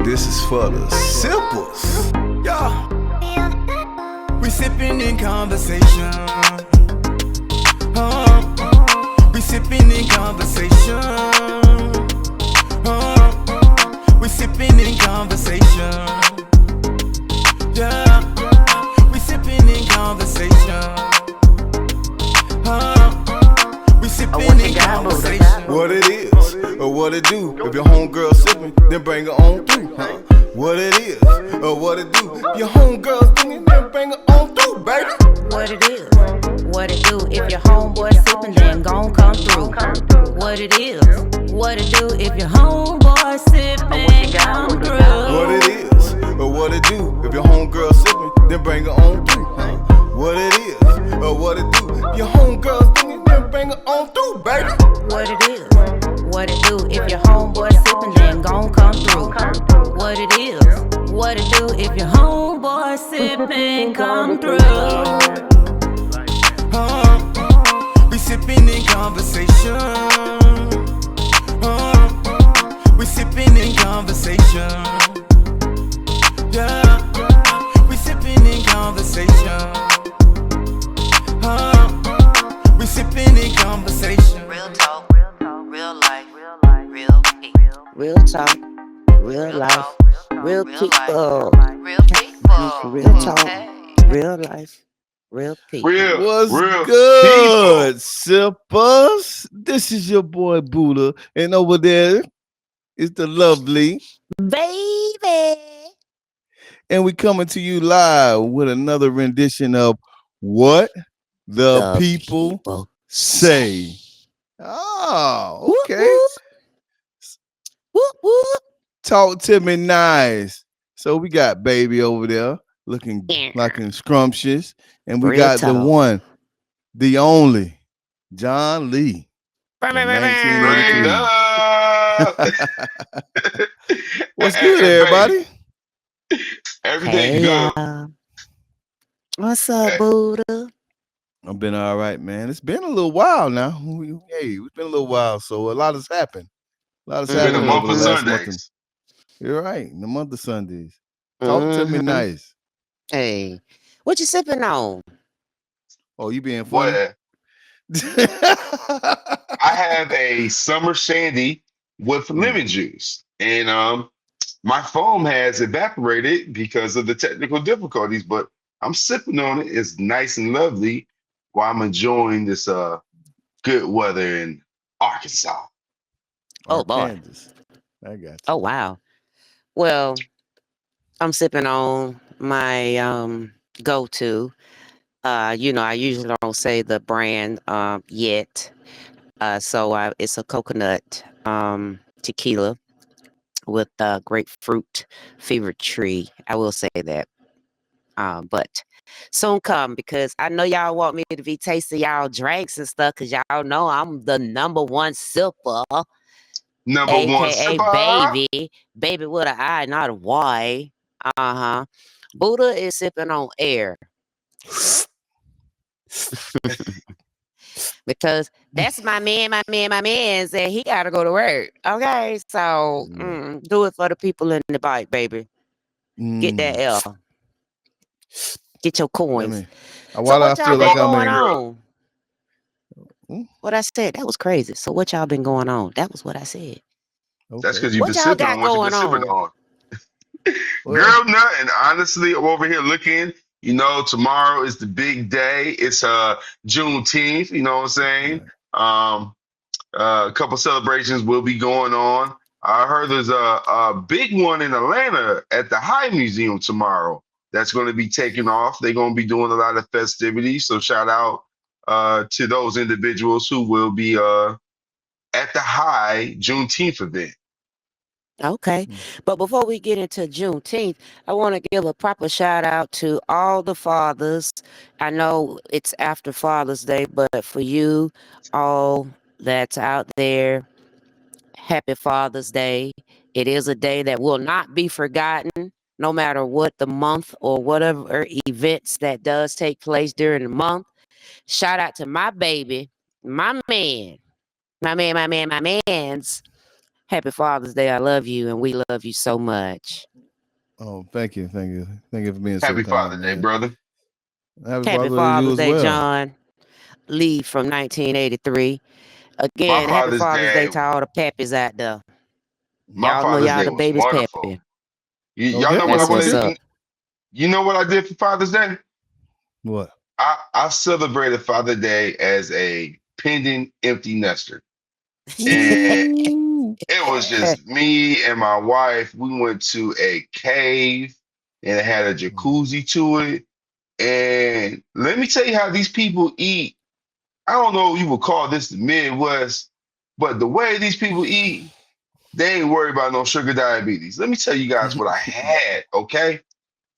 This is for the sippers. Yeah, we sipping in conversation. We sipping in conversation. We sipping in conversation. Yeah, we sipping in conversation. We sipping in conversation. What it is, or what it do. If your homegirl sipping, then bring her on through, huh? What it is, or what it do. If your homegirl singing, then bring her on through, baby. What it is, what it do. If your homeboy sipping, then gon' come through. What it is, what it do. If your homeboy sipping, come through. What it is, or what it do. If your homegirl sipping, then bring her on through, huh? What it is, or what it do. If your homegirl singing, then bring her on through, baby. What it is, what it do. If your homeboy sipping, then gon' come through. What it is, what it do. If your homeboy sipping, come through. We sipping in conversation. We sipping in conversation. Yeah, we sipping in conversation. We sipping in conversation. Real talk, real life, real people. Real talk, real life, real people. Real people. Real talk, Hey. real life, real people. What's real good, sippers? This is your boy Buddha, and over there is the lovely, Baby. and we coming to you live with another rendition of What the People Say. Oh, okay. Whoop, whoop. Talk to me nice. So we got baby over there looking like scrumptious, and we Real got the talk. one, the only, John Lee. in Straight 1983. up. What's good, everybody? Everything Hey, good. y'all. What's up, Buddha? I've been all right, man. It's been a little while now. It's been a little while, so a lot has happened. A lot has It's been a happened month over of the last month. Sundays. You're right, in the month of Sundays. Talk to me Mhm. nice. Hey, what you sipping on? Oh, you being funny? What? I have a summer shandy with lemon juice, and my foam has evaporated because of the technical difficulties. But I'm sipping on it. It's nice and lovely while I'm enjoying this good weather in Arkansas. Oh, boy. Kansas. I got you. Oh, wow. Well, I'm sipping on my go-to. I usually don't say the brand yet. So it's a coconut tequila with grapefruit fever tree. I will say that. But soon come, because I know y'all want me to be tasting y'all drinks and stuff, because y'all know I'm the number one sipper, Number one aka sipper. baby with an I, not a Y. Uh-huh. Buddha is sipping on air. Because that's my man said he gotta go to work. Okay, so do it for the people in the bike, baby. Get that L. Get your coins. So While I what y'all feel been like I'm going in, on? What I said, that was crazy. So what y'all been going on? That was what I said. That's because okay. you've been What y'all sipping got on what you've been going sipping on? on. Well, Girl, nothing. Honestly, I'm over here looking. Tomorrow is the big day. It's Juneteenth. You know what I'm saying? A couple celebrations will be going on. I heard there's a big one in Atlanta at the High Museum tomorrow that's going to be taking off. They're going to be doing a lot of festivities. So shout out to those individuals who will be at the High Juneteenth event. Okay. But before we get into Juneteenth, I want to give a proper shout out to all the fathers. I know it's after Father's Day, but for you all that's out there, happy Father's Day. It is a day that will not be forgotten, no matter what the month or whatever events that does take place during the month. Shout out to my baby, my man, my man's Happy Father's Day. I love you, and we love you so much. Oh, thank you, thank you for being so Happy kind, Father Day, man. brother. Happy Happy Father's Day to you Father's as Day, well. John Lee from 1983. My Again, happy Father's Father's Day Day, to all the pappies out there. my Y'all know Father's y'all Day the was baby's wonderful. pappy. Y'all Okay, know what I That's want what's okay. to. up. You know what I did for Father's Day? What? I celebrated Father's Day as a pending empty nester, and Ooh. it was just me and my wife. We went to a cave, and it had a jacuzzi to it. And let me tell you how these people eat. I don't know if you would call this the Midwest, but the way these people eat, they ain't worried about no sugar diabetes. Let me tell you guys what I had, okay?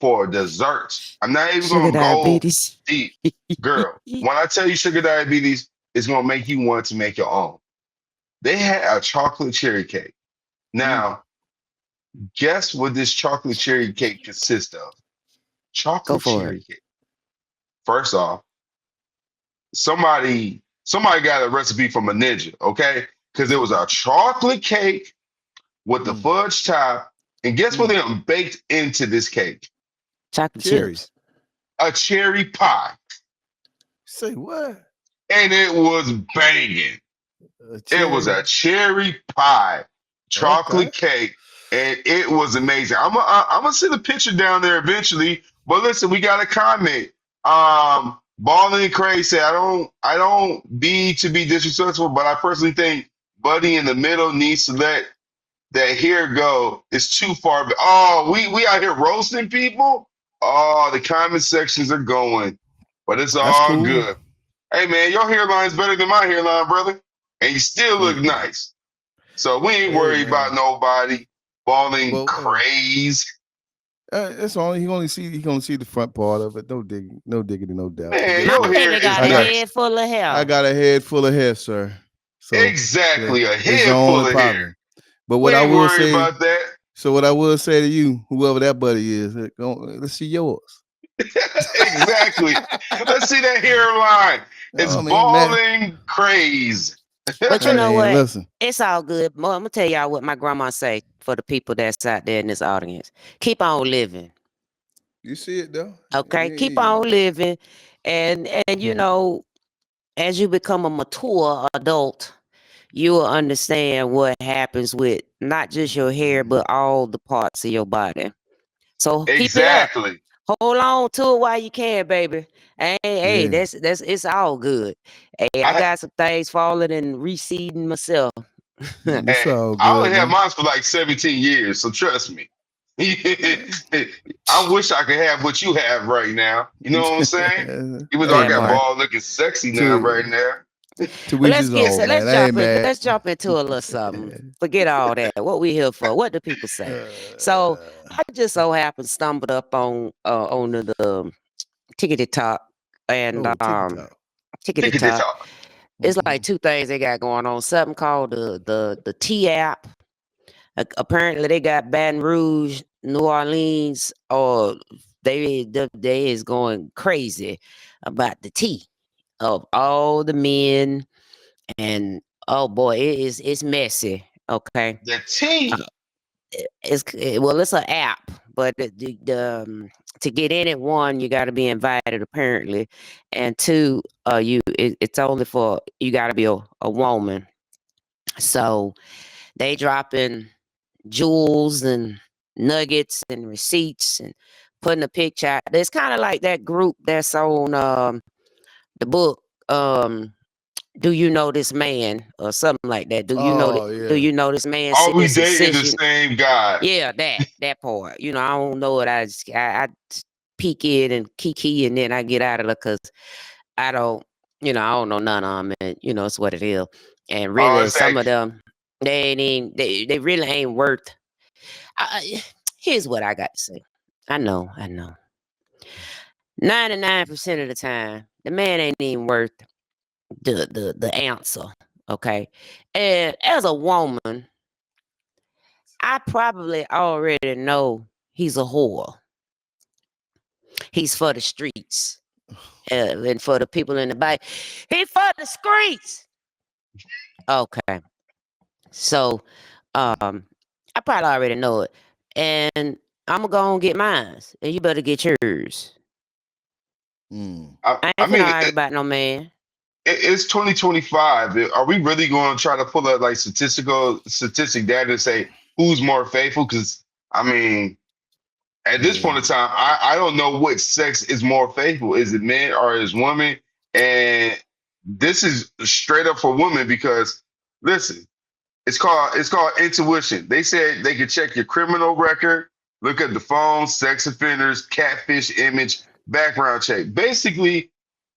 For dessert. I'm not even Sugar gonna go diabetes. deep. Girl, when I tell you sugar diabetes, it's gonna make you want to make your own. They had a chocolate cherry cake. Mm. Now, guess what this chocolate cherry cake consists of? Go Chocolate for it. cherry cake. First off, somebody got a recipe from a ninja, okay? Because it was a chocolate cake with the Mm. fudge top. And guess what Mm. they baked into this cake? Chocolate Cherries. chips. A cherry pie. Say what? And it was banging. A It was cherry. a cherry pie, Okay. chocolate cake, and it was amazing. I'm gonna send a picture down there eventually. But listen, we got a comment. Ballin' and Craig said, I don't be to be disrespectful, but I personally think Buddy in the middle needs to let that here go. It's too far. Oh, we out here roasting people. Oh, the comment sections are going, but it's That's all cool. good. Hey man, your hairline's better than my hairline, brother. And you still look Thank you. nice. So we ain't Hey, worried about man. nobody balling Well, craze. that's only he gonna see the front part of it. No diggity, no doubt. Man, My your Look, hair baby is got a I got nice. head full of I hair. got a head full of hair, sir. So yeah, Exactly, a it's the head full only of hair. problem. But We what I ain't will worried say, about that. so what I will say to you, whoever that buddy is, let's see yours. Exactly. Let's see that hairline. It's Oh man. balling craze. But you know Hey, what? listen. It's all good. I'm gonna tell y'all what my grandma say for the people that's out there in this audience. Keep on living. You see it though. Okay? Keep Hey. on living. And you know, as you become a mature adult, you will understand what happens with not just your hair, but all the parts of your body. So keep it up. Exactly. Hold on to it while you can, baby. Hey, Yeah. that's it's all good. Hey, I I got some things falling and receding myself. It's all I only good, had man. mine for like 17 years, so trust me. I wish I could have what you have right now. You know what I'm saying? Even though I Hey That got man. part. ball looking sexy now, right To now. to But each his own, man. let's I ain't jump in. mad. Let's jump into a little something. Forget all that. What we here for? What do people say? So Uh, I just so happened stumbled up on the tickety talk and oh, TikTok. tickety Ticket to talk. talk. It's Mm-hmm. like two things they got going on. Something called the T app. Apparently they got Baton Rouge, New Orleans, or they is going crazy about the tea of all the men, and oh boy, it's messy. Okay, The uh, T. well, it's an app, but to get in it, one, you got to be invited apparently, and two, it's only for you got to be a woman. So they dropping jewels and nuggets and receipts and putting a picture out. It's kind of like that group that's on the book. Do you know this man or something like that? Oh Do yeah. you know this man? Are we dating the Citizen. same guy? Yeah, that part. You know, I don't know it. I peek in and kiki, and then I get out of it because I don't. You know, I don't know none of them, and you know it's what it is. And Oh, really, it's some that. of them they really ain't worth. Here's what I got to say. I know. 99% of the time, the man ain't even worth the answer. Okay. And as a woman, I probably already know he's a whore. He's for the streets. And for the people in the back. He for the streets. Okay. So I probably already know it, and I'm gonna go and get mine, and you better get yours. Mm. I I ain't finna mean, argue about no man. it's 2025. Are we really going to try to pull up like statistic data and say who's more faithful? Because I mean, at this point in Yeah. time, I don't know what sex is more faithful. Is it men or is women? And this is straight up for women because listen, it's called intuition. They said they could check your criminal record, look at the phone, sex offenders, catfish image, background check. Basically,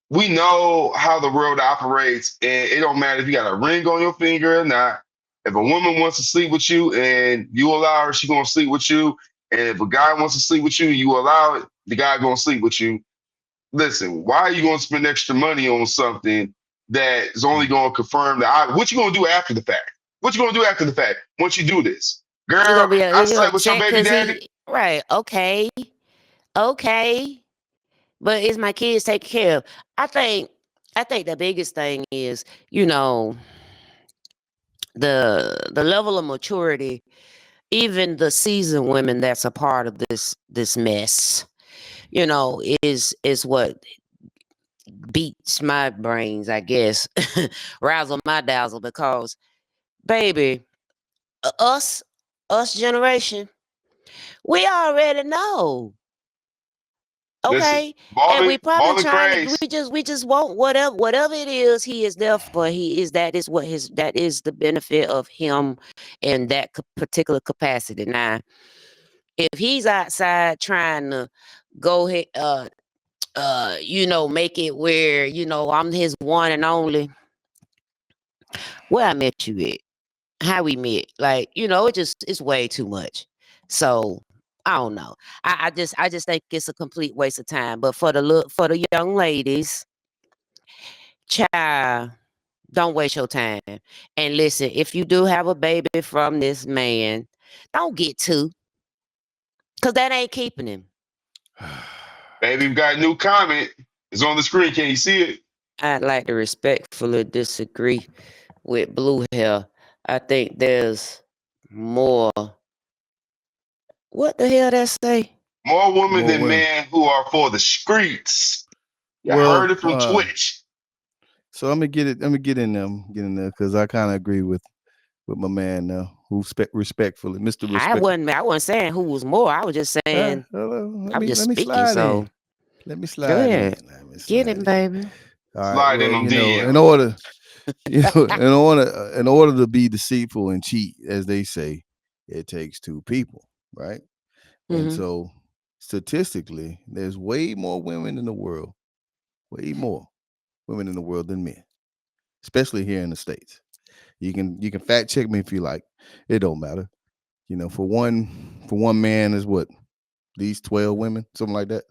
we know how the world operates, and it don't matter if you got a ring on your finger or not. If a woman wants to sleep with you and you allow her, she gonna sleep with you. And if a guy wants to sleep with you, you allow it, the guy gonna sleep with you. Listen, why are you gonna spend extra money on something that is only Mm. gonna confirm that? What you gonna do after the fact? What you gonna do after the fact once you do this? You Girl, gonna be I you slept with your upset baby because daddy. he right? Okay, okay. But is my kids taken care of? I think I think the biggest thing is, you know, the level of maturity, even the seasoned women that's a part of this mess, you know, is what beats my brains, I guess. Razzle my dazzle because baby, us generation, we already know. Listen, Okay, and balling, we probably balling trying to craze. we just want whatever it is he is there for. He is that is what his that is the benefit of him in that particular capacity. Now, if he's outside trying to go ahead, you know, make it where you know I'm his one and only. Where I met you at, how we met, like you know, it's way too much. So I don't know. I just think it's a complete waste of time. But for the young ladies, child, don't waste your time. And listen, if you do have a baby from this man, don't get two, cause that ain't keeping him. Baby, we got a new comment. It's on the screen. Can you see it? I'd like to respectfully disagree with Blue Hair. I think there's more. What the hell that say? More women More than women. men who are for the streets. You Well, heard it from Twitch. so I'm gonna get it. I'm gonna get in there because I kind of agree with my man who respectfully, Mr. Respect. I wasn't saying who was more. I was just saying Let I'm me just let me speaking. slide in. So Let me go slide in. ahead, Let me get slide him, in. baby. All right. Slide in Well, them in DMs. order, in order to be deceitful and cheat, as they say, it takes two people, right? And Hmm. so, statistically, there's way more women in the world, way more women in the world than men, especially here in the states. You can fact check me if you like. It don't matter. You know, for one man is what these 12 women, something like that,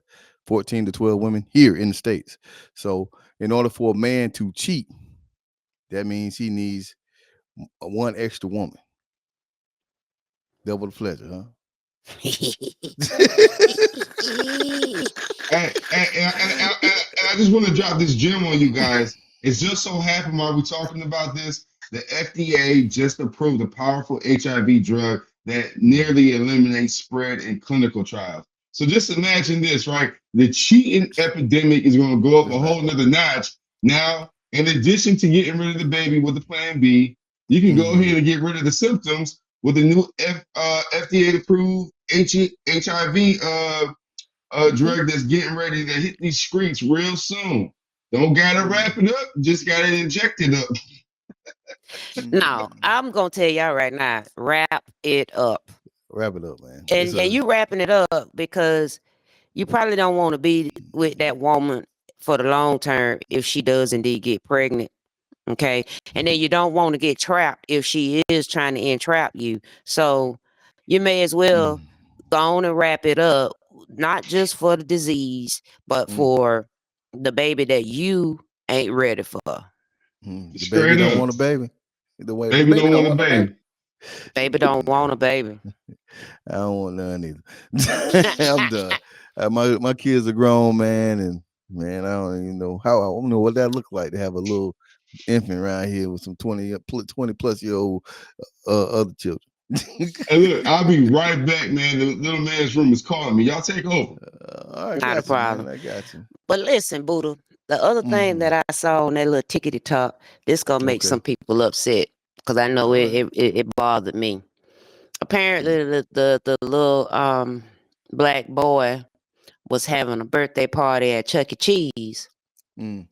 14 to 12 women here in the states. So, in order for a man to cheat, that means he needs one extra woman. Double the pleasure, huh? And I just want to drop this gem on you guys. It's just so happened while we're talking about this, the FDA just approved a powerful HIV drug that nearly eliminates spread in clinical trials. So just imagine this, right? The cheating epidemic is going to go up a whole nother notch. Now, in addition to getting rid of the baby with the plan B, you can go Mhm. ahead and get rid of the symptoms with the new FDA approved HIV a Mhm. drug that's getting ready to hit these streets real soon. Don't gotta wrap Mhm. it up, just gotta inject it up. No, Mhm. I'm gonna tell y'all right now. Wrap it up, Wrap it up, man. It's and a you wrapping it up because you probably don't want to be with that woman for the long term if she does indeed get pregnant. Okay. And then you don't want to get trapped if she is trying to entrap you. So you may as well mm, go on and wrap it up, not just for the disease, but mm, for the baby that you ain't ready for. The baby Straight don't up. want a baby. The Baby baby don't don't want a want a baby. baby. Baby don't want a baby. I don't want none either. I'm done. My kids are grown, man, and man, I don't even know how. I don't know what that look like to have a little infant around here with some 20 plus year old other children. Hey, look, I'll be right back, man. The little man's room is calling me. Y'all take over. I Not a got you, man. problem. I got you. But listen, Buddha, the other thing Hmm. that I saw on that little tickety talk, this gonna make some Okay. people upset because I know All right. it bothered me. Mm, Apparently, the little black boy was having a birthday party at Chuck E. Cheese, mm,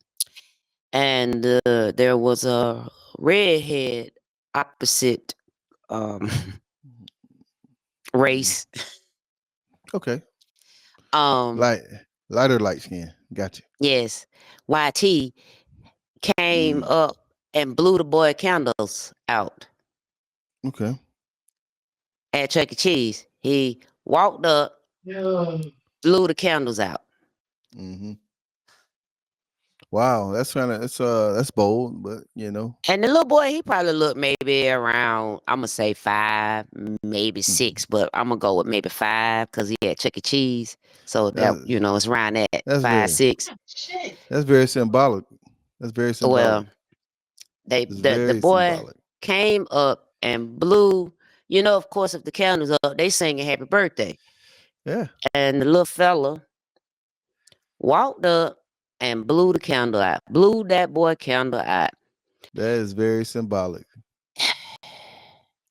and there was a redhead opposite um, mm. race. Okay. um, Light, lighter light skin. Got you. yes, YT came Mm. up and blew the boy candles out Okay. at Chuck E. Cheese. He walked up, blew the candles out. Hmm. Wow, that's bold, but And the little boy, he probably looked maybe around, I'm gonna say 5, maybe mhm. 6, but I'm gonna go with maybe 5 because he had Chuck E. Cheese. So that, that's it's around that that's 5, very 6. that's very symbolic. That's very symbolic. Well, they It's the very boy symbolic. came up and blew, of course, if the candles up, they singing happy birthday. Yeah, And the little fella walked up and blew the candle out. Blew that boy candle out. that is very symbolic.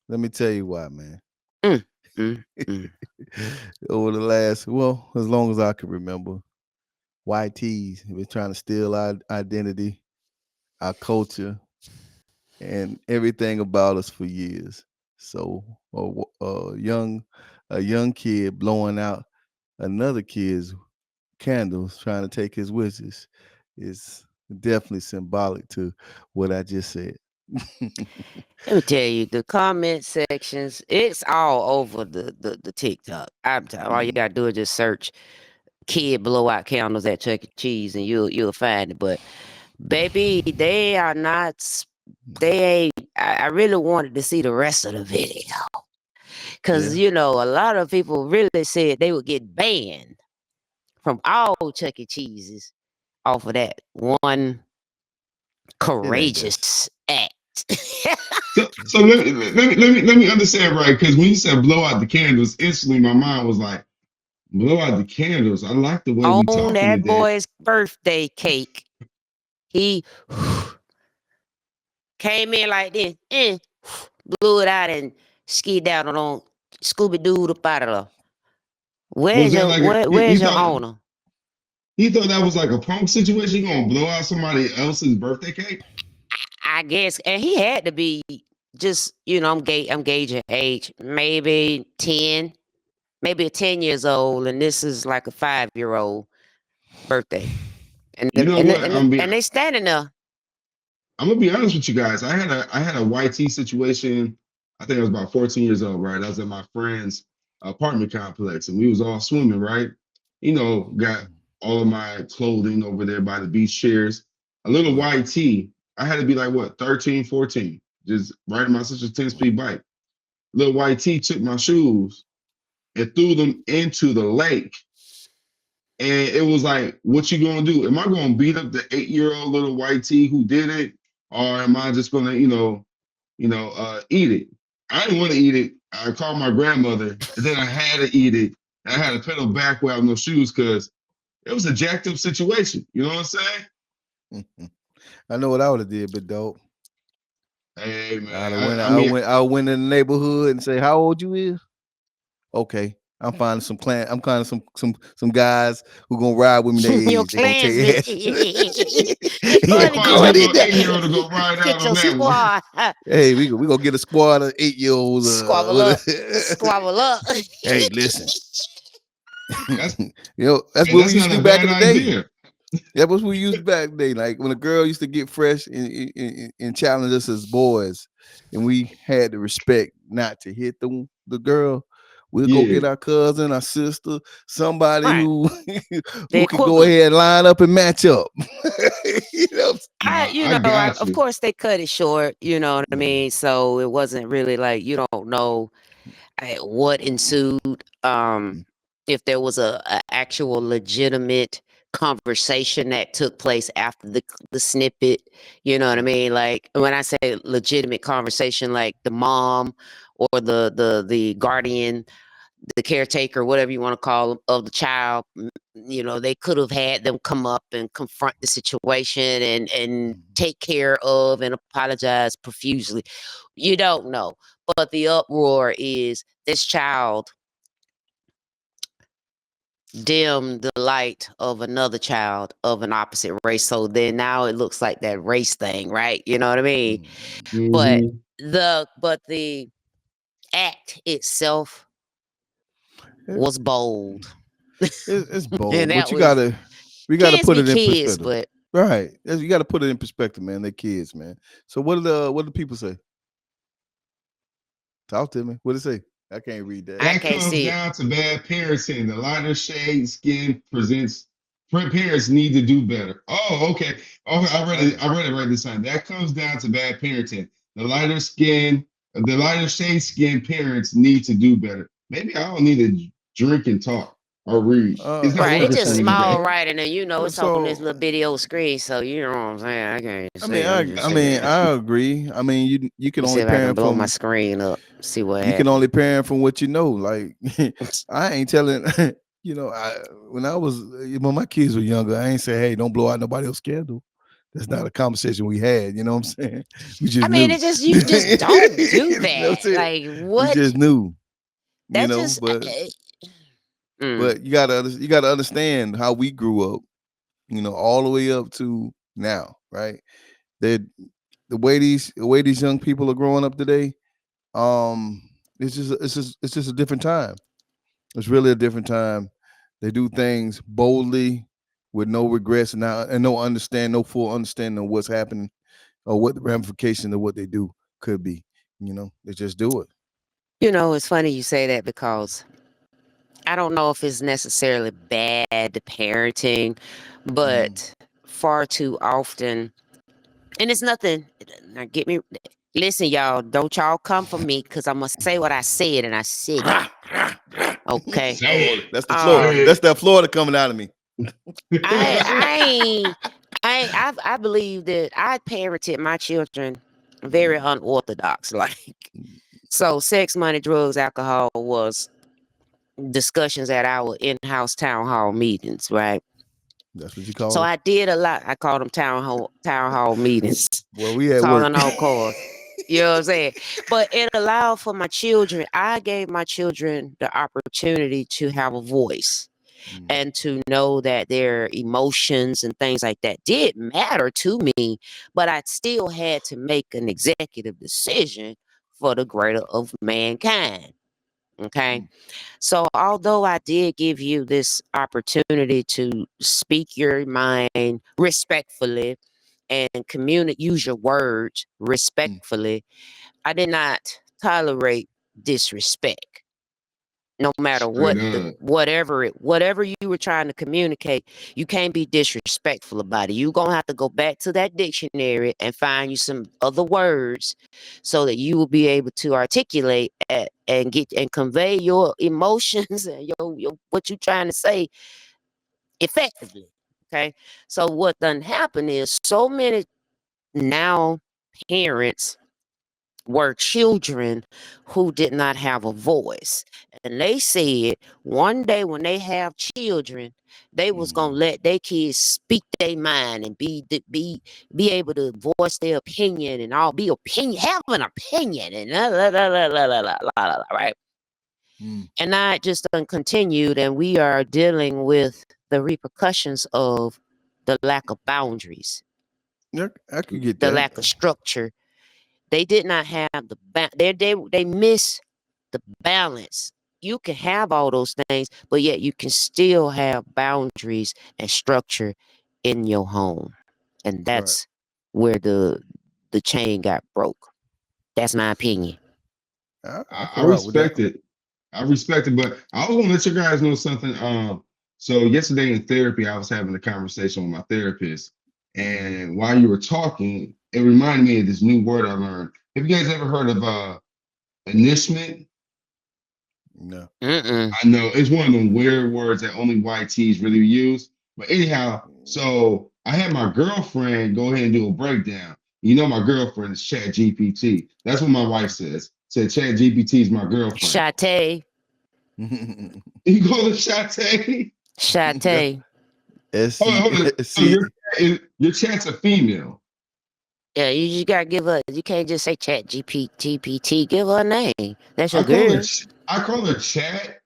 Let me tell you why, man. Mm, mm, mm. Over the last, well, as long as I can remember, YTs have been trying to steal our identity, our culture, and everything about us for years. So a young kid blowing out another kid's candles, trying to take his wishes, is definitely symbolic to what I just said. Let me tell you, the comment sections, it's all over the TikTok. I'm telling all you Mm, gotta do is just search kid blowout candles at Chuck E. Cheese and you'll find it. But baby, they are not they ain't I really wanted to see the rest of the video. Cause yeah, a lot of people really said they would get banned from all Chuck E. Cheese's off of that one it ain't that. courageous act. So let me understand right, because when you said blow out the candles, instantly my mind was like, blow out the candles. I like the way we On talking that today. boy's birthday cake, he came in like this, blew it out and skied out on Scooby Doo up out of there. Was Where's that your like a where's your owner? he thought that was like a punk situation? You gonna blow out somebody else's birthday cake? I guess, and he had to be just, I'm gauging age, maybe 10, maybe 10 years old, and this is like a 5-year-old birthday, and You know what? and they standing there. I'm gonna be honest with you guys. I had a YT situation. I think I was about 14 years old, right? I was at my friend's apartment complex, and we was all swimming, right? Got all of my clothing over there by the beach chairs. A little Right. YT. I had to be like what, 13, 14, just riding my sister's 10-speed bike. Little YT took my shoes and threw them into the lake. And it was like, what you gonna do? Am I gonna beat up the 8-year-old little YT who did it, or am I just gonna, eat it? I didn't want to eat it. I called my grandmother, and then I had to eat it. And I had to pedal back without no shoes because it was a jacked up situation. You know what I'm saying? I know what I would have did, but dope. Hey I'd man, have went. I I mean, went. I went in the neighborhood and say, "How old you is?" Okay, I'm finding some clan. I'm finding some guys who gonna ride with me their Your age. They gonna take clansmen. your ass. You're He I going gonna to find go get me in a your there. little 8-year-old to go ride out get on your that one. squad. Hey, we gonna get a squad of 8-year-olds. Squabble up. Squabble up. Hey, listen. That's That's Hey, what we that's used not to do a back bad in the day. idea. That was what we used back in the day. Like when a girl used to get fresh and challenge us as boys, and we had to respect not to hit the girl. We'll go Yeah. get our cousin, our sister, somebody Right. who The who could go equivalent. ahead and line up and match up. you know? Nah, I got Of you. course they cut it short, you know what I Mhm. mean? So it wasn't really like you don't know what ensued. If there was a actual legitimate conversation that took place after the snippet, you know what I mean? Like when I say legitimate conversation, like the mom or the guardian, the caretaker, whatever you want to call them, of the child. They could have had them come up and confront the situation and take care of and apologize profusely. You don't know. But the uproar is this child dimmed the light of another child of an opposite race. So then now it looks like that race thing, right? You know what I mean? But Mm-hmm. the act itself It- was bold. it's And bold, but that was we gotta kids put be it in kids, perspective. but Right. You got to put it in perspective, man. They're kids, man. So what do the people say? Talk to me. What do they say? I can't read that. I That can't comes see it. down to bad parenting. The lighter shade skin presents parents need to do better. Oh, okay. Okay, I read it. Okay. I read it right this time. That comes down to bad parenting. The lighter shade skin parents need to do better. Maybe I don't need to drink and talk or read. It's not Right. It's working just for me small today. writing and it's on this So little video screen. So you know what I'm saying? I can't I mean, see. I'm just sitting here. I agree. I mean, you Let can me see only if I can parent blow my from screen up, see what you can happens. only parent from what you know. Like I ain't telling. When I was when my kids were younger, I ain't say, "Hey, don't blow out nobody else's candle." That's not a conversation we had. You know what I'm saying? We I just mean, knew. it just you just don't do That's that. it. Like We what? just knew. That just mm. But you gotta understand how we grew up. All the way up to now, right? That the way these young people are growing up today, um, it's just a different time. It's really a different time. They do things boldly with no regrets and no full understanding of what's happening or what the ramification of what they do could be. They just do it. It's funny you say that because I don't know if it's necessarily bad parenting, Mhm. but far too often, and it's nothing. Now get me. Listen, y'all, don't y'all come for me because I'm gonna say what I said and I said it. Okay. Say it. That's the Florida. Say Um, That's that Florida coming out of me. I it. I ain't- I believe that I parented my children very Mhm. unorthodox. Like so, sex, money, drugs, alcohol was discussions at our in-house town hall meetings, right? That's what you call So them. I did a lot. I called them town hall meetings, Well, we at work. calling all cars. You know what I'm saying? But it allowed for my children. I gave my children the opportunity to have a voice Mm, and to know that their emotions and things like that did matter to me, but I still had to make an executive decision for the greater of mankind. Okay. mm, So, although I did give you this opportunity to speak your mind respectfully and use your words mm. respectfully, I did not tolerate disrespect. No matter Straight up. whatever you were trying to communicate, you can't be disrespectful about it. You're gonna have to go back to that dictionary and find you some other words so that you will be able to articulate and get and convey your emotions and your what you're trying to say effectively. Okay. So what done happen is so many now parents were children who did not have a voice. And they said one day when they have children, they was gonna Mhm. let their kids speak their mind and be able to voice their opinion and all be opinion have an opinion and right. Mm. And that just continued, and we are dealing with the repercussions of the lack of boundaries, Yeah, I could get the that. lack of structure. They did not have they miss the balance. You can have all those things, but yet you can still have boundaries and structure in your home. And Right. that's where the chain got broke. That's my opinion. I I can rock with that. respect it. I respect it, but I was gonna let you guys know something. So yesterday in therapy, I was having a conversation with my therapist, Mhm. and while you were talking, it reminded me of this new word I learned. Have you guys ever heard of initiate? No. Mm-mm. I know it's one of them weird words that only white tees really use. But anyhow, so I had my girlfriend go ahead and do a breakdown. You know, my girlfriend is Chat GPT. That's what my wife says. Said Chat GPT is my girlfriend. Shantae. You call it Shantae? Shantae. Hold on. So SC. your chat's a female. Yeah, you just gotta give her. You can't just say Chat GPT. Give her a name. That's your I call girl. it I call her chat,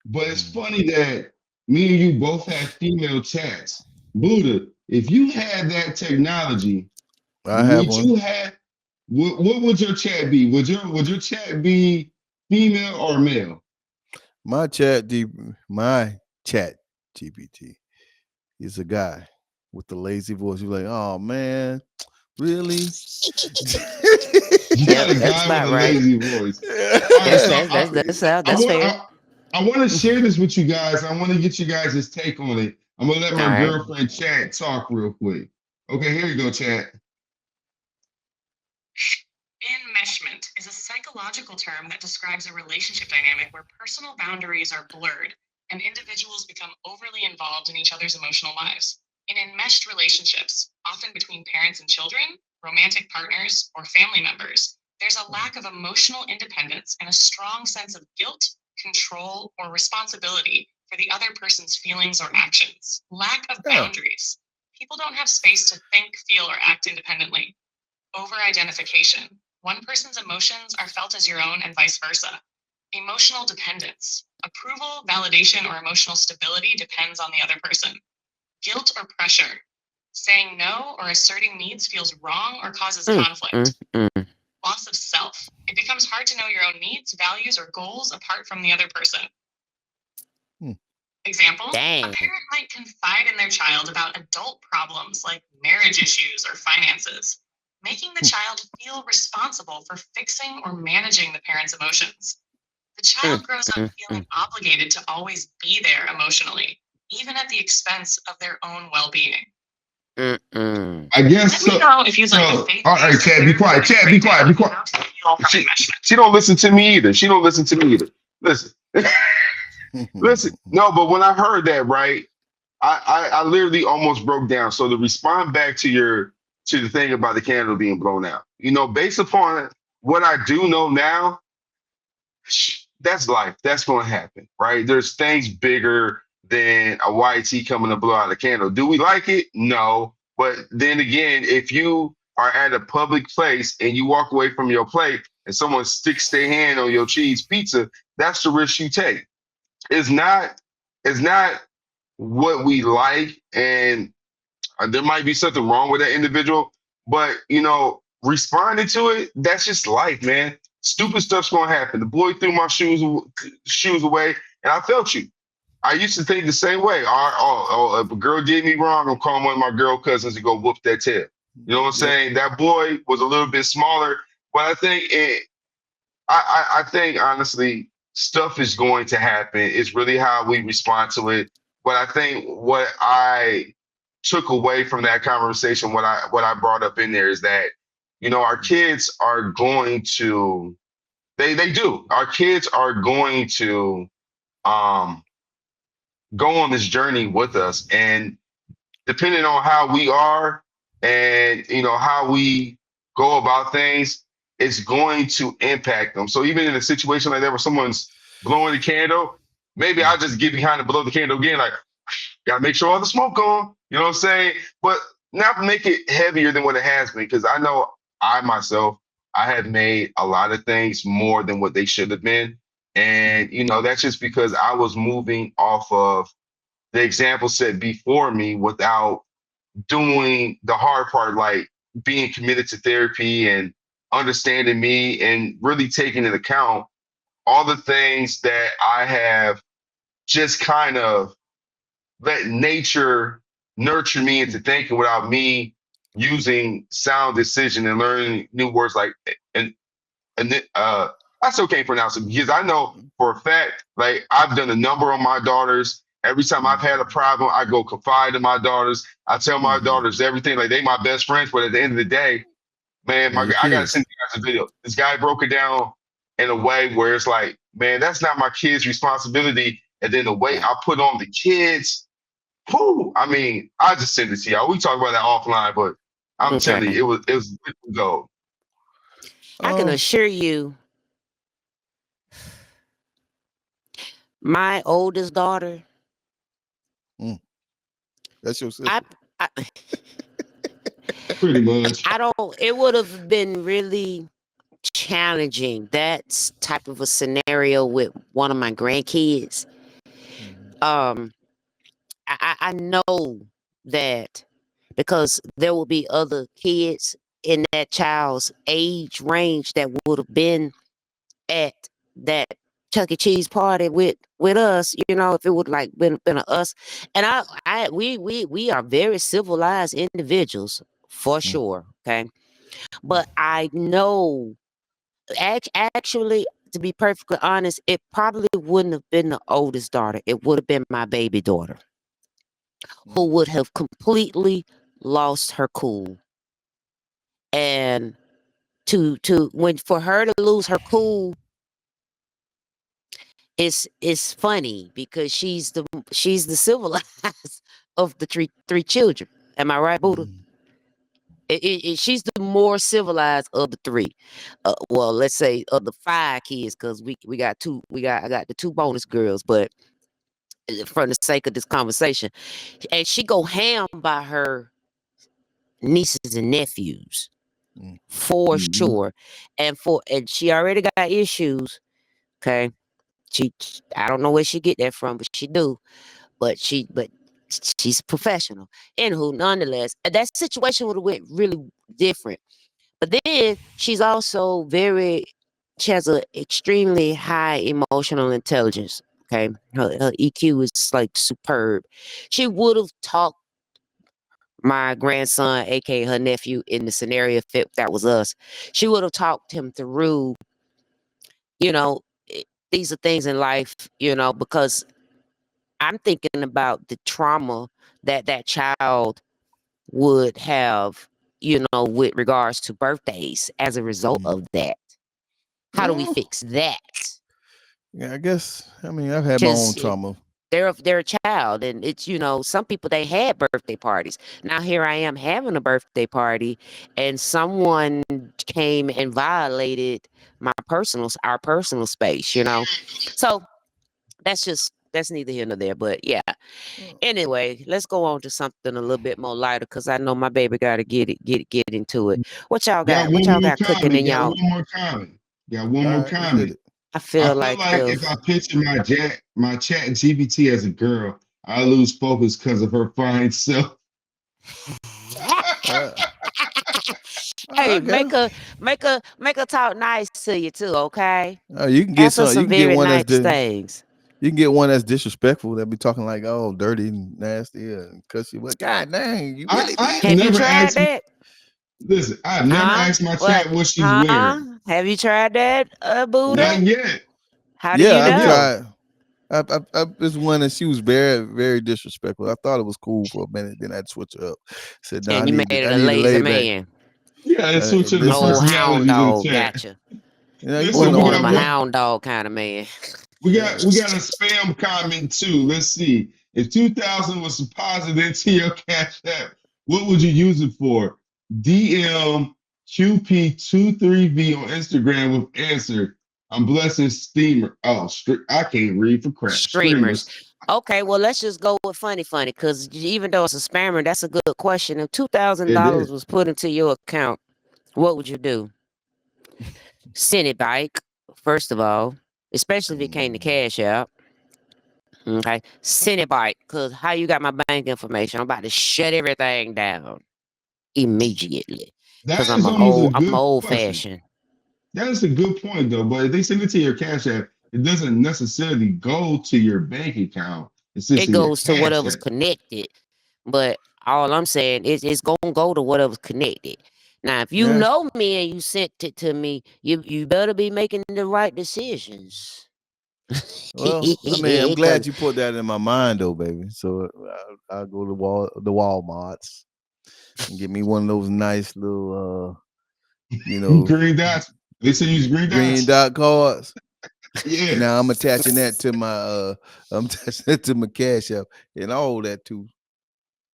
but it's funny that me and you both have female chats. Buddha, if you had that technology, I have would one. you have what would your chat be? Would your chat be female or male? My chat D my chat GPT is a guy with the lazy voice. You're like, oh man, really? You got Yep, a that's guy with about a right. lazy voice. All right, That's so that's that's that's uh, I that's want fair. I want to share this with you guys. I want to get you guys' take on it. I'm gonna let All my right. girlfriend Chat talk real quick. Okay, here you go, Chat. Enmeshment is a psychological term that describes a relationship dynamic where personal boundaries are blurred and individuals become overly involved in each other's emotional lives. In enmeshed relationships, often between parents and children, romantic partners, or family members, there's a lack of emotional independence and a strong sense of guilt, control, or responsibility for the other person's feelings or actions. Lack of Yeah. boundaries. People don't have space to think, feel, or act independently. Over identification. One person's emotions are felt as your own and vice versa. Emotional dependence. Approval, validation, or emotional stability depends on the other person. Guilt or pressure. Saying no or asserting needs feels wrong or causes conflict. Loss of self. It becomes hard to know your own needs, values, or goals apart from the other person. Example, a Dang. parent might confide in their child about adult problems like marriage issues or finances, making the child feel responsible for fixing or managing the parent's emotions. The child grows up feeling obligated to always be there emotionally, even at the expense of their own well-being. I guess Let me know if you'd like a so. faith-based All right, Chat, be quiet. Chat, be quiet. Be quiet. how to heal from enmeshment. She don't listen to me either. She don't listen to me either. Listen. Listen, no, but when I heard that, right, I literally almost broke down. So to respond back to the thing about the candle being blown out, based upon what I do know now, that's life. That's going to happen, right? There's things bigger than a white tea coming to blow out a candle. Do we like it? No. But then again, if you are at a public place and you walk away from your plate and someone sticks their hand on your cheese pizza, that's the risk you take. It's not what we like, and there might be something wrong with that individual, but responding to it, that's just life, man. Stupid stuff's gonna happen. The boy threw my shoes away, and I felt you. I used to think the same way. If a girl did me wrong, I'm calling one of my girl cousins to go whoop that tail. You know what I'm saying? That boy was a little bit smaller, but I think honestly, stuff is going to happen. It's really how we respond to it. But I think what I took away from that conversation, what I brought up in there is that, our kids are going to they do. Our kids are going to um go on this journey with us. And depending on how we are and how we go about things, it's going to impact them. So even in a situation like that where someone's blowing the candle, maybe I'll just get behind and blow the candle again, like, gotta make sure all the smoke gone. You know what I'm saying? But not make it heavier than what it has been, because I know I myself, I have made a lot of things more than what they should have been. And that's just because I was moving off of the example set before me without doing the hard part, like being committed to therapy and understanding me and really taking into account all the things that I have just kind of let nature nurture me into thinking without me using sound decision and learning new words like and I still can't pronounce it because I know for a fact, like I've done a number on my daughters. Every time I've had a problem, I go confide in my daughters. I tell my daughters everything, like they my best friends. But at the end of the day, man, They're your I gotta kids. send you guys a video. This guy broke it down in a way where it's like, man, that's not my kids' responsibility. And then the way I put on the kids, whoo, I mean, I just send it to y'all. We talk about that offline, but I'm telling Okay. you, it was gold. I can Um, assure you My oldest daughter, Mm, that's your I, sister. I, Pretty much. I don't. It would have been really challenging that type of a scenario with one of my grandkids. Mhm. Um, I know that because there will be other kids in that child's age range that would have been at that Chuck E. Cheese party with us, if it would like been a us. And we are very civilized individuals for Mm, sure. Okay. But I know actually, to be perfectly honest, it probably wouldn't have been the oldest daughter. It would have been my baby daughter who mm, would have completely lost her cool. And to when for her to lose her cool, it's funny because she's the civilized of the three children. Am I right, Buddha? mm, She's the more civilized of the three. Well, let's say of the five kids, because we got two. I got the two bonus girls, but for the sake of this conversation, and she go ham by her nieces and nephews mm, for Hmm. sure, and she already got issues. Okay, she I don't know where she get that from, but she do. But she's professional. Anywho, nonetheless, that situation would have went really different. But then she's also she has a extremely high emotional intelligence. Okay. Her EQ is like superb. She would have talked my grandson, aka her nephew, in the scenario if that was us. She would have talked him through, you know, these are things in life, because I'm thinking about the trauma that child would have, with regards to birthdays as a result mm. of that. How do we Well, fix that? yeah, I guess. I mean, I've had my own Because trauma. they're a child, and it's some people they had birthday parties. Now here I am having a birthday party, and someone came and violated our personal space. So that's neither here nor there. But yeah. Uh, Anyway, let's go on to something a little bit more lighter because I know my baby got to get into it. What y'all Got got? What one y'all more got cooking comment. in y'all? Got one all more right, let's hit comment. it. I I feel feel like like if if I picture my chat GPT as a girl, I lose focus because of her fine self. Uh, hey, I guess. make her talk nice to you too, okay? You can get Ask her some. You some can get very one nice things. you can get one that's disrespectful that be talking like, oh, dirty and nasty and cussy. But god dang, you really I did have Have it. you never tried asked. that? Listen, I've never Huh? asked my What? chat what she's Huh? wearing. Have you tried that, Not Buddha? yet. How do Yeah, you Not I've yet. know? tried. I this one and she was very, very disrespectful. I thought it was cool for a minute, then I'd switch her up. Said, no, And you made I it a need to lazy lay back. man. Yeah, it's switching the Listen, Oh, hound personalities in the dog, chat. gotcha. you You Listen, want we to want got him a one. hound dog kind of man. yeah. We got a spam comment too. Let's see. If 2000 was deposited into your cash app, what would you use it for? DM QP23V on Instagram with answer. I'm blessing steamer. Oh, I can't read for crap. Streamers. Streamers. Okay, well let's just go with funny, because even though it's a spammer, that's a good question. If two thousand It dollars is. was put into your account, what would you do? Send it back, first of all, especially if it came to Mm. cash out. Okay, send it back, cause how you got my bank information? I'm about to shut everything down immediately, cause That is almost a I'm good old question. fashioned. That is a good point though. But if they send it to your cash app, it doesn't necessarily go to your bank account. It's just It in your goes to cash whatever's app. connected. But all I'm saying is it's gonna go to whatever's connected. Now, if you Yeah. know me and you sent it to me, you better be making the right decisions. Well, I mean, I'm Cause glad you put that in my mind, though, baby. So I'll go to the Walmarts and get me one of those nice little, you know, Green dots. They say use green green dots. dot cards. Yeah. Now I'm attaching that to my I'm attaching that to my cash app and all that two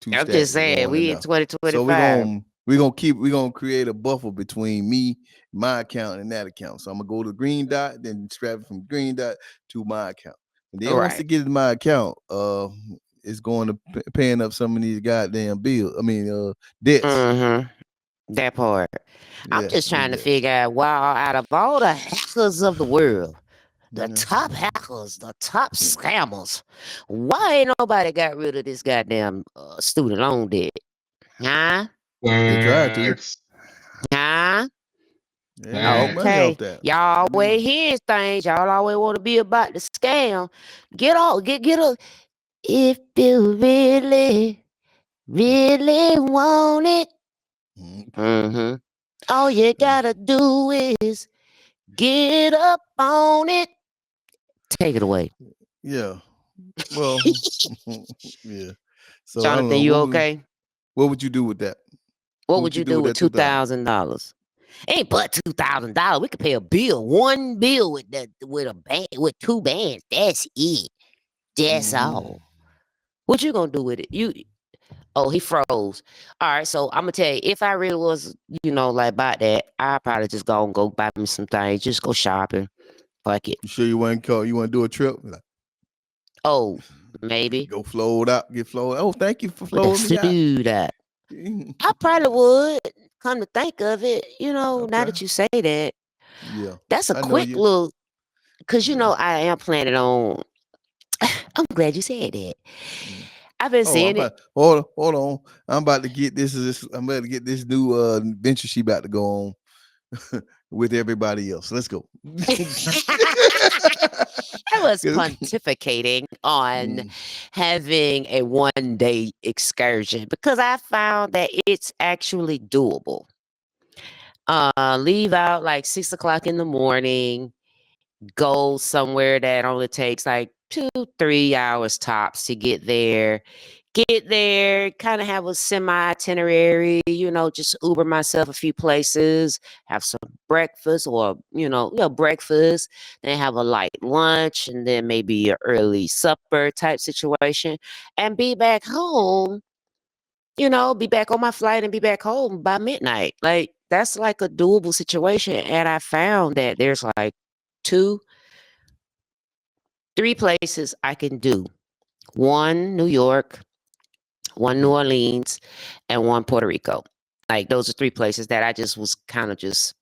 I'm just stacks are saying, going in we in there. So 2025. we're gonna create a buffer between me, my account, and that account. So I'm gonna go to green dot, then strap it from green dot to my account. And then once Right. they get in my account, it's going to paying up some of these goddamn bills. I mean, debts. Mm-hmm. That part. I'm Yeah, just the trying to debts. figure out why, out of all the hackers of the world, the Yeah. top hackers, the top scammers, why ain't nobody got rid of this goddamn student loan debt? Huh? They tried to. Facts. Huh? They ain't make money Facts. off Okay. that. Y'all They always make hearing things. Y'all always want to be about the scam. Get off. Get a. If you really want it. Mhm. Mm-hmm. All you Uh, gotta do is get up on it. Take it away. yeah. Well, yeah. So I don't Jonathan, know you okay? what would you do with that? What What would would you you do do with with that 2,000? $2,000? Ain't but $2,000. We could pay a bill, one bill with with a band with two bands. That's it. That's Mm-hmm. all. What you gonna do with it? Oh, he froze. All right, so I'm gonna tell you, if I really was, like about that, I'd probably just go buy me some things, just go shopping. Fuck it. You sure you want to call? You want to do a trip? Like, Oh, maybe. go float out, get floated. Oh, thank you for What the floating me out. flew that? I probably would. Come to think of it, now Okay. that you say that, Yeah. that's a I know quick you. little. Cause Yeah. I am planning on. I'm glad you said that. Mm. I've been Oh, I'm saying it. about hold on. I'm about to get this. I'm about to get this new venture she about to go on with everybody else. Let's go. I was 'Cause- pontificating on Mm, having a 1 day excursion because I found that it's actually doable. Leave out like 6 o'clock in the morning, go somewhere that only takes like 2, 3 hours tops to get there. Get there, kind of have a semi itinerary, just Uber myself a few places, have some breakfast or, breakfast, then have a light lunch and then maybe an early supper type situation and be back home, be back on my flight and be back home by midnight. Like that's like a doable situation. And I found that there's like two, three places I can do. One, New York, one New mm. Orleans, and one Puerto Rico. Like those are three places that I just was kind of just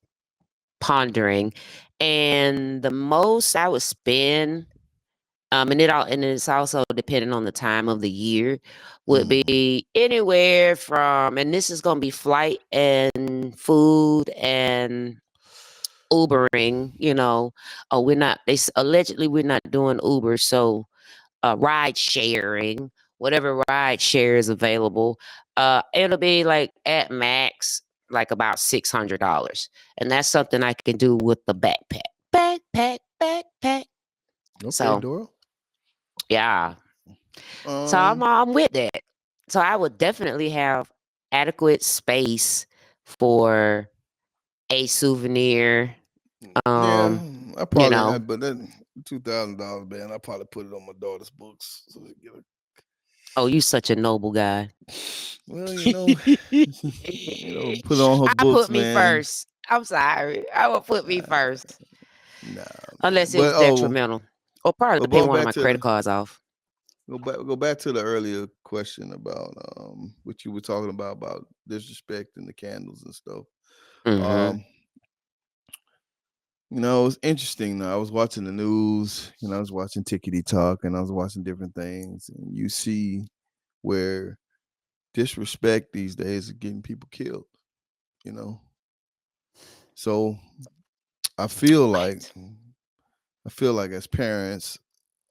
pondering. And the most I would spend, and it's also depending on the time of the year, would Mhm. be anywhere from, and this is gonna be flight and food and Ubering, Oh, allegedly we're not doing Uber, so ride sharing, whatever ride share is available. It'll be like at max, like about $600, and that's something I can do with the backpack. Okay, So Dora. yeah, so I'm Um, I'm with that. So I would definitely have adequate space for a souvenir. yeah, Um, I you probably, know, but that $2,000, man, I probably put it on my daughter's books. So they get oh, you such a noble guy. well, put it on her I books, put me man. first. I'm sorry. I would put me Uh, first. nah, man. Unless it was detrimental. Or probably But pay going one of back my to credit cards off. go back to the earlier question about what you were talking about disrespect and the candles and stuff. Mm-hmm. Um, it's interesting. I was watching the news, I was watching Tickety Talk, and I was watching different things, and you see where disrespect these days is getting people killed. You know, so I feel like Right. as parents,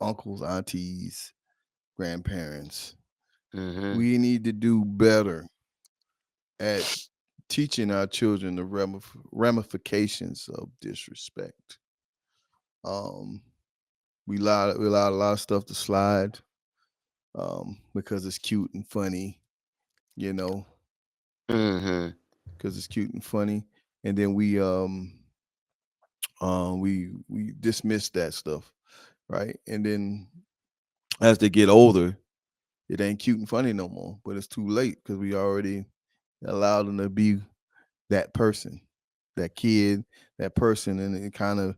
uncles, aunties, grandparents, Mm-hmm. we need to do better at teaching our children the ramifications of disrespect. Um, we allowed a lot of stuff to slide because it's cute and funny, you know, Mm-hmm. because it's cute and funny, and then we dismiss that stuff, right? And then as they get older, it ain't cute and funny no more. But it's too late because we already allowed them to be that person, that kid, that person, and it kind of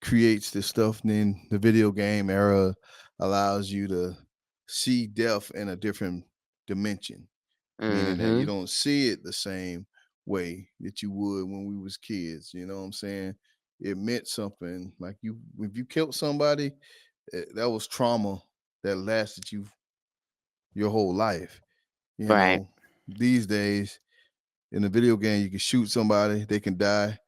creates this stuff. And then the video game era allows you to see death in a different dimension, meaning that you Mm-hmm. don't see it the same way that you would when we was kids. You know what I'm saying? It meant something. Like you, if you killed somebody, that was trauma that lasted you your whole life. You Right. know, these days in the video game, you can shoot somebody, they can die.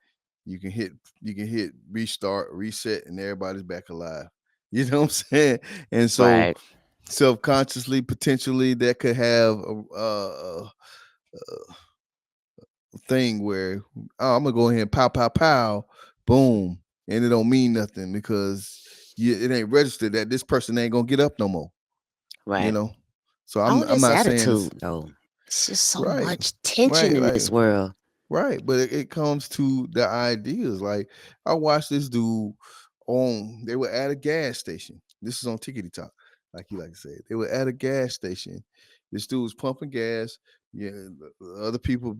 You can hit, you can hit restart, reset, and everybody's back alive. You know what I'm saying? And so Right. self-consciously, potentially, that could have a thing where, oh, I'm gonna go ahead and pow, pow, pow, boom, and it don't mean nothing because it ain't registered that this person ain't gonna get up no more. You Right. know, so I'm All I'm this not saying it's attitude, though. It's just so right, much tension in right. this world. Right, but it comes to the ideas. Like I watched this dude on. They were at a gas station. This is on Tickety Talk, like you like to say. They were at a gas station. This dude was pumping gas. Yeah, the other people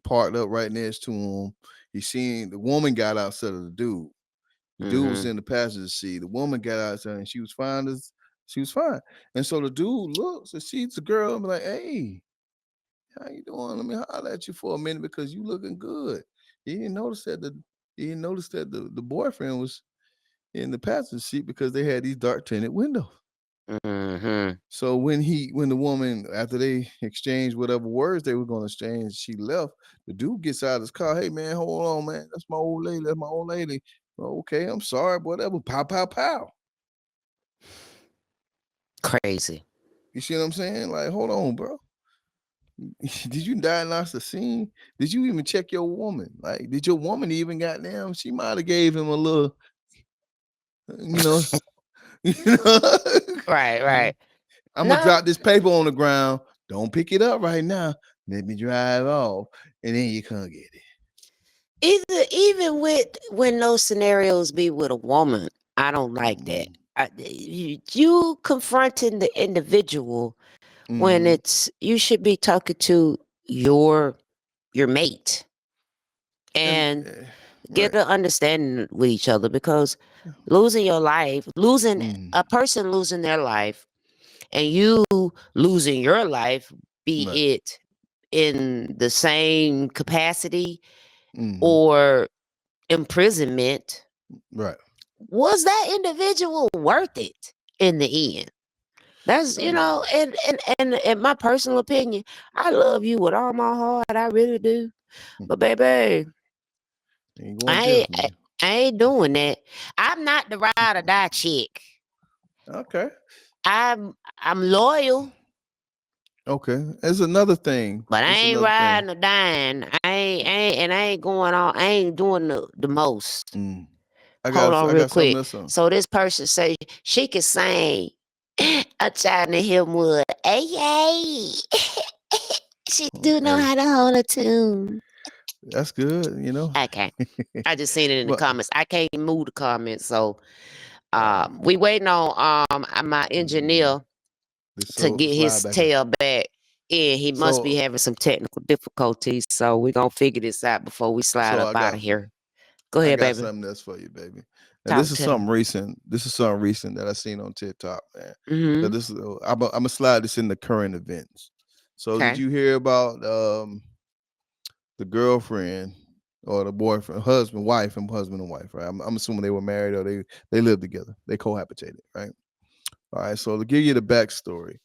parked up right next to him. He seen the woman got outside of the dude. The dude was Mm-hmm. in the passenger seat. The woman got outside and she was fine as she was fine. And so the dude looks and sees the girl and be like, "Hey, how you doing? Let me holler at you for a minute because you looking good." He didn't notice that the boyfriend was in the passenger seat because they had these dark tinted windows. Mm-hmm. So when the woman, after they exchanged whatever words they were going to exchange, she left. The dude gets out of his car. "Hey man, hold on, man. That's my old lady. That's my old lady." "Okay, I'm sorry, whatever." Pow, pow, pow. Crazy. You see what I'm saying? Like, hold on, bro. Did you diagnose the scene? Did you even check your woman? Like, did your woman even goddamn? She might have gave him a little, you know, you know. Right. Right. I'm gonna No, drop this paper on the ground. Don't pick it up right now. Let me drive off, and then you come get it. even with when those scenarios be with a woman, I don't like that. You confronting the individual when Mm-hmm. it's you should be talking to your your mate And and get right. an understanding with each other because losing your life, losing Mm, a person losing their life and you losing your life, right. be it in the same capacity Mm-hmm. or imprisonment, Right. was that individual worth it in the end? That's and in my personal opinion, I love you with all my heart. I really do. But baby, Ain't going I death ain't, for I you. I ain't doing that. I'm not the ride or die chick. Okay. I'm loyal, Okay. There's another thing. but I It's ain't another thing. riding or dying. I ain't going on. I ain't doing the most. Mm. I Hold got on I real got something quick. else on. So this person say she can sing a China Hillwood. Hey, hey. She do know Hey, how to hold a tune. that's good. You know. Okay. I just seen it in the But comments. I can't move the comments. So uh, we waiting on my mm, engineer this to so get slide his back in. tail back. And he must be So having some technical difficulties. So we're gonna figure this out before we slide so up out of here. Go I ahead, got baby. something else for you, baby. Now this Talk is to me. something recent. This is something recent that I seen on TikTok, man. So Mm-hmm. this is I'm gonna slide this in the current events. So did Okay. you hear about the girlfriend or the boyfriend, husband and wife, right? I'm assuming they were married or they lived together. They cohabitated, right? All right. So to give you the backstory,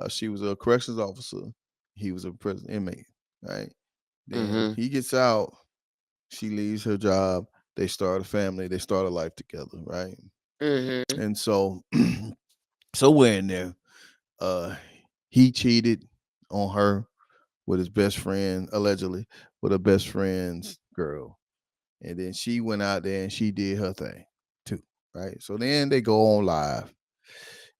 she was a corrections officer. He was a prison inmate, right? Then Mm-hmm. he gets out. She leaves her job. They start a family. They start a life together, right? Mm-hmm. And so, somewhere in there, uh, he cheated on her with his best friend, allegedly, with her best friend's girl. And then she went out there and she did her thing too, right? So then they go on live.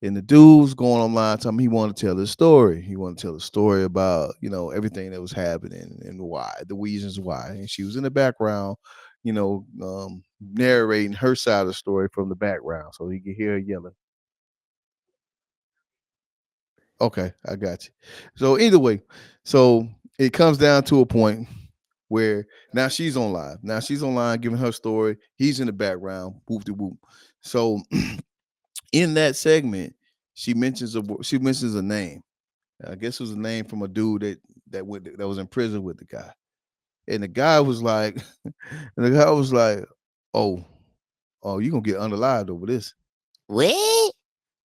And the dude's going online telling me he wanted to tell his story. He wanted to tell a story about, everything that was happening and why, the reasons why. And she was in the background, narrating her side of the story from the background. So he could hear her yelling. Okay, I got you. So either way, so it comes down to a point where now she's on live. Now she's online giving her story. He's in the background, whoop de whoop. So in that segment, she mentions a name. I guess it was a name from a dude that was in prison with the guy. And the guy was like, and the guy was like, "Oh, oh, you gonna get unalived over this?" What?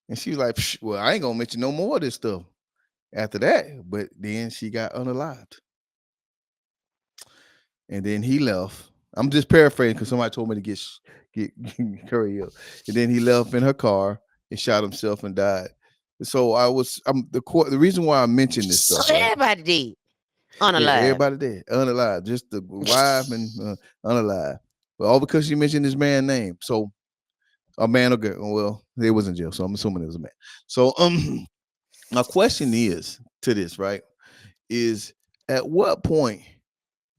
And she was like, "Psh, well, I ain't gonna mention no more of this stuff after that." But then she got unalived, and then he left. I'm just paraphrasing because somebody told me to get hurry up. And then he left in her car and shot himself and died. So I'm the reason why I mentioned this So stuff, right? everybody did. Yeah, Unalive. everybody dead, unalive, just the wife and unalive. But all because she mentioned this man's name. So a man or girl. Well, they was in jail, so I'm assuming it was a man. So my question is to this, right? Is at what point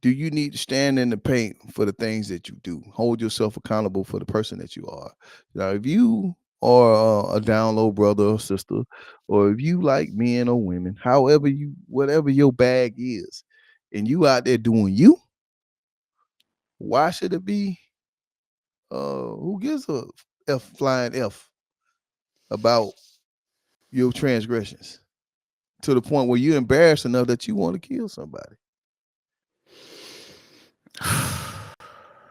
do you need to stand in the paint for the things that you do? Hold yourself accountable for the person that you are. Now, if you are a down low brother or sister, or if you like men or women, whatever your bag is, and you out there doing you, why should it be? Who gives a flying f about your transgressions to the point where you're embarrassed enough that you want to kill somebody?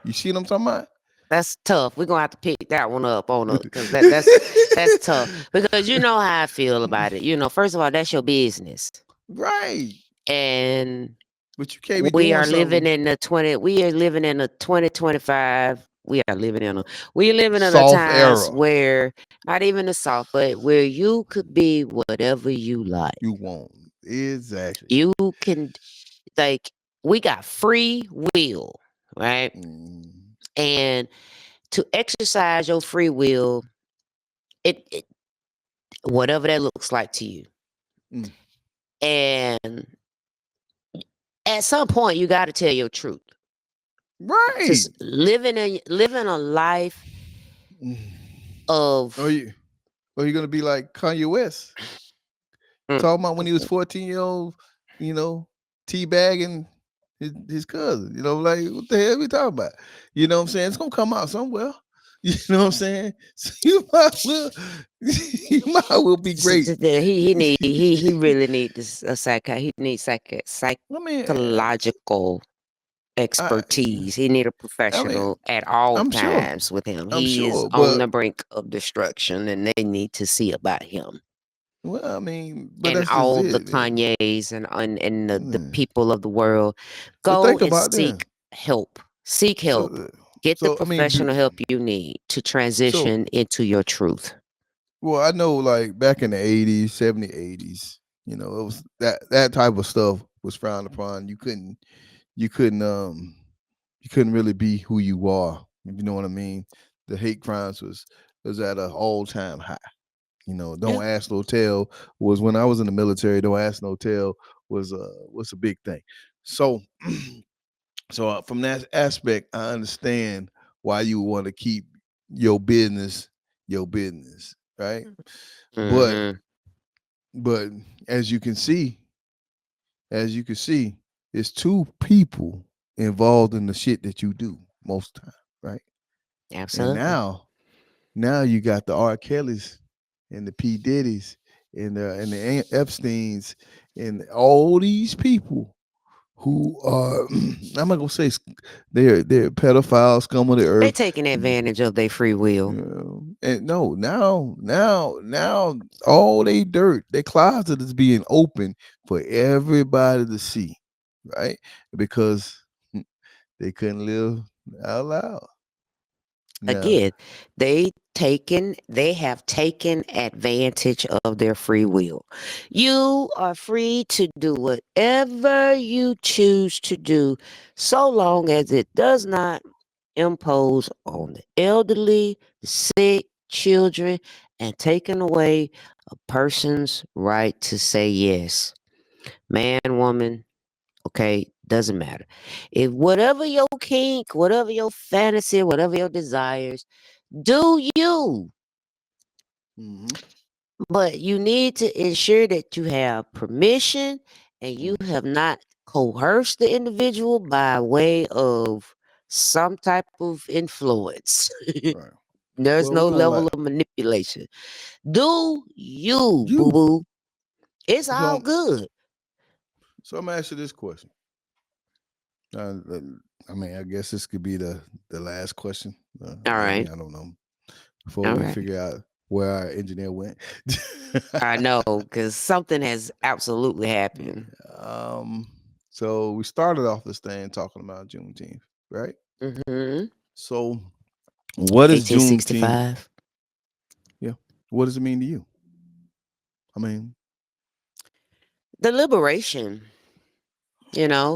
You see what I'm talking about? That's tough. We're gonna have to pick that one up on it because that's tough. Because you know how I feel about it. First of all, that's your business. Right. And But you can't be we doing are living something in the 2025. We are living in a soft times era. where not even the South, but where you could be whatever you like. You won't. Exactly. You can like we got free will, right? Mm. And to exercise your free will, it whatever that looks like to you. Mm. And at some point you got to tell your truth. Right. Just living a life Mm. Are of you gonna be like Kanye West? mm, Talking about when he was 14-year-old, you know, teabagging his cousin. Like what the hell we talking about? You know what I'm saying? It's gonna come out somewhere. You know what I'm saying? So you might well you might well be great. he really need this a he needs I mean, psychological I, expertise. He need a I mean, professional at all I'm sure. times with him. I'm He is sure, on but the brink of destruction, and they need to see about him. well, I mean, but And that's just all the it. Kanyes and the Mm. people of the world, But go think and about them. seek help. Seek So, help. Get the I mean, professional help you need to so transition into your truth. well, I know like back in the 80s, 70s, 80s, it was that type of stuff was frowned upon. You couldn't you couldn't really be who you are. If you know what I mean. The hate crimes was at an all-time high. Yeah. Don't ask no tell was when I was in the military. Don't ask no tell was a big thing. So so from that aspect, I understand why you want to keep your business, right? But Mm-hmm. but as you can see, as you can see, it's two people involved in the shit that you do most time, right? And Absolutely. now you got the R. Kellys and the P. Diddy's and the Epstein's and all these people who are I'm not gonna say they're pedophiles, scum of the They earth. taking advantage of their free will. And no, now all they dirt, their closet is being open for everybody to see, right? Because they couldn't live out loud. Now, Again, they have taken advantage of their free will. You are free to do whatever you choose to do, so long as it does not impose on the elderly, the sick, children, and taking away a person's right to say yes. Man, woman, okay, doesn't matter. If whatever your kink, whatever your fantasy, whatever your desires, do you. mhm, But you need to ensure that you have permission and you mm, have not coerce the individual by way of some type of influence. Right. There's Well, no we don't level like of manipulation. Do you, boo you. boo? It's all So, good. so I'm gonna ask you this question. I mean, I guess this could be the last question. All Maybe right. I don't know. Before All we right. figure out where our engineer went. I know, because something has absolutely happened. um. So we started off this thing talking about Juneteenth, right? Mm-hmm. So what is Juneteenth? 1865. Yeah. What does it mean to you? I mean, The liberation,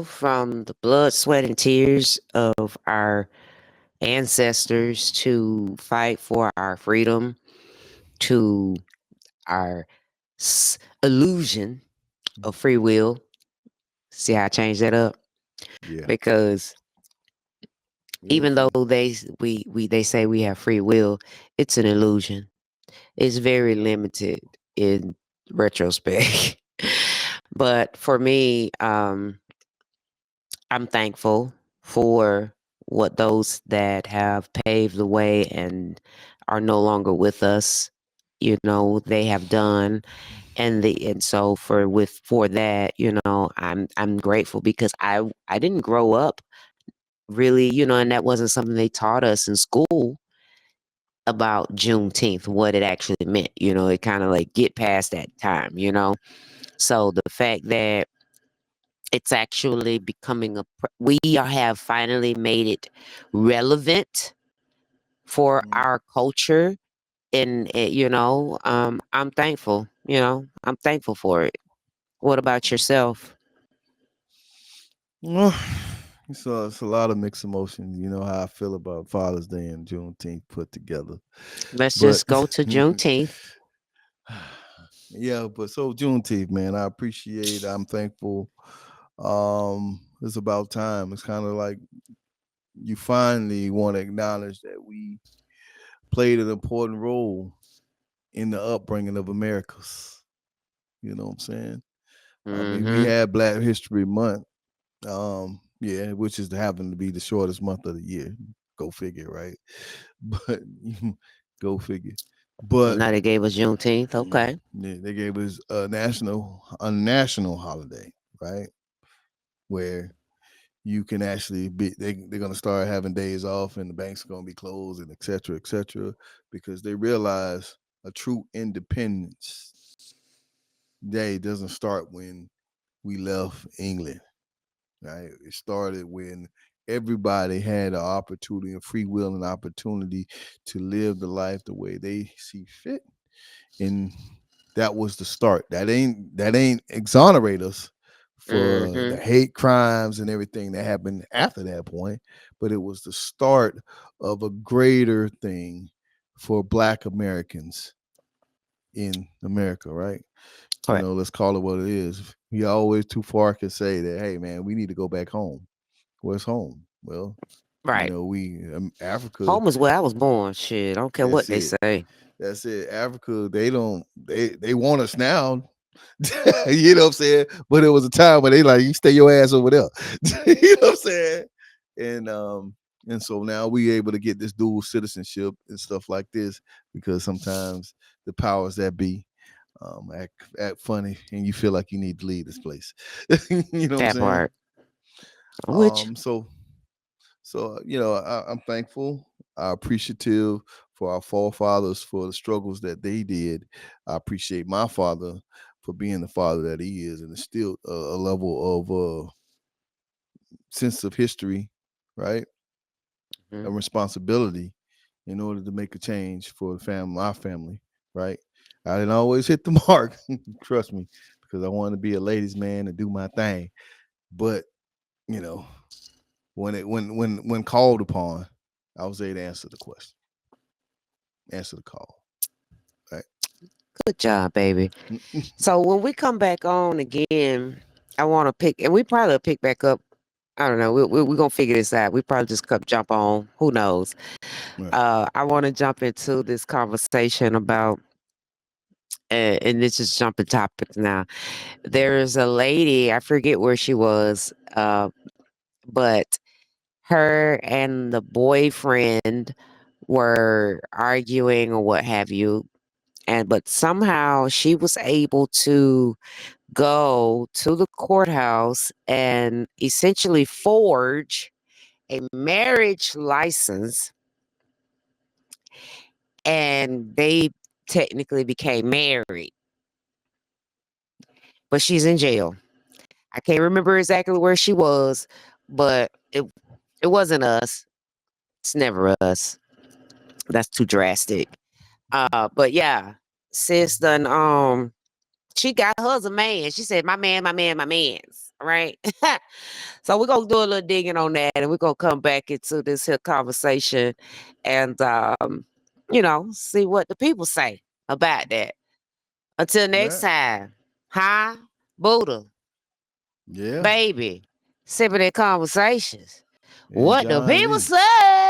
from the blood, sweat, and tears of our ancestors to fight for our freedom, to our illusion of free will. See how I changed that up? yeah, Because real even though free. they say we have free will, it's an illusion. It's very limited in retrospect. But for me, I'm thankful for what those that have paved the way and are no longer with us, they have done. And so for that, I'm grateful because I didn't grow up really, and that wasn't something they taught us in school about Juneteenth, what it actually meant. It kind of like get past that time. So the fact that it's actually becoming we have finally made it relevant for Mm. our culture, and I'm thankful. I'm thankful for it. What about yourself? Well, it's a lot of mixed emotions. You know how I feel about Father's Day and Juneteenth put together. Let's But just go to Juneteenth. yeah, but so Juneteenth, man, I appreciate. I'm thankful. It's about time. It's kind of like you finally want to acknowledge that we played an important role in the upbringing of Americas. You know what I'm saying? I mean, we Mm-hmm. had Black History Month. Yeah, which is happened to be the shortest month of the year. Go figure, right? But go figure. So But now they gave us Juneteenth. Okay. they gave us a national holiday, right? Where you can actually they're gonna start having days off and the banks are gonna be closed and et cetera, because they realize a true independence day doesn't start when we left England. Right? It started when everybody had an opportunity, a free will and opportunity to live the life the way they see fit. And that was the start. That ain't exonerate us for the Mm-hmm. hate crimes and everything that happened after that point, but it was the start of a greater thing for Black Americans in America, right? Correct. Let's call it what it is. We always too far can say that, hey man, we need to go back home. Where's home? Well, Right. we Africa. Home is where I was born. Shit. I don't care what That's they it. say. That's it. Africa. They want us now. You know what I'm saying? But it was a time where they like you stay your ass over there. You know what I'm saying? And and so now we able to get this dual citizenship and stuff like this because sometimes the powers that be act funny and you feel like you need to leave this place. You know what I'm That saying? part. Which, So I'm thankful, appreciative for our forefathers for the struggles that they did. I appreciate my father for being the father that he is, and it's still a level of sense of history, right, mhm, and responsibility in order to make a change for the family, my family, right. I didn't always hit the mark, trust me, because I wanted to be a ladies' man and do my thing, but you know when called upon, I was able to answer the question, answer the call. Right. good job, baby. So when we come back on again, I want to pick, and we probably pick back up. I don't know. We're going to figure this out. We probably just jump on. Who knows? Right. I want to jump into this conversation about and this is jumping topics now. There's a lady, I forget where she was, but her and the boyfriend were arguing or what have you. And but somehow she was able to go to the courthouse and essentially forge a marriage license, and they technically became married, but she's in jail. I can't remember exactly where she was, but it wasn't us. It's never us. That's too drastic. But yeah, sis done she got hers a man. She said, my man, my man, my man's. Right. So we're gonna do a little digging on that, and we're gonna come back into this here conversation and see what the people say about that. Until next Right. time. Huh? Buddha, Yeah. baby, sipping in conversations. It's What the John people Lee. say.